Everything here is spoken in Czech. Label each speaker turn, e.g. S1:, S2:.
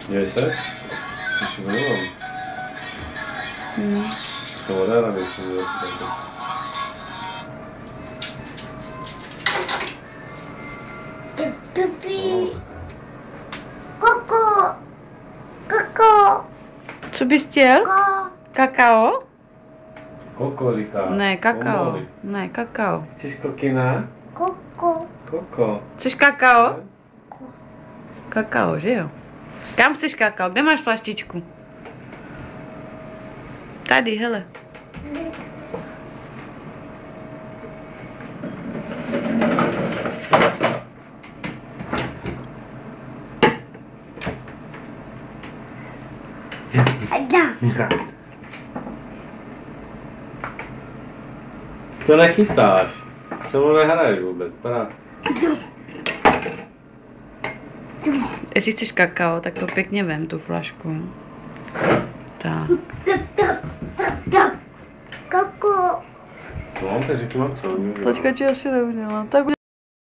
S1: Děj se? Co to nemám? To voda na větší
S2: Koko. Koko.
S3: Co bys chtěl? Kakao?
S1: Koko říká.
S3: Ne, kakao.
S1: Pomaly.
S3: Ne, kakao.
S1: Chceš kokina?
S2: Koko.
S1: Koko.
S3: Chceš kakao? Kakao, že jo? Kam chceš kakao? Kde máš flaštičku? Tady, hele.
S2: Ada.
S1: To nechytáš. Se mnou nehraješ vůbec, teda.
S3: Jestli chceš kakao, tak to pěkně vem, tu flašku. Tak.
S2: Koko.
S1: No, tak řekni mám co.
S3: Tačka ti asi neuměla. Tak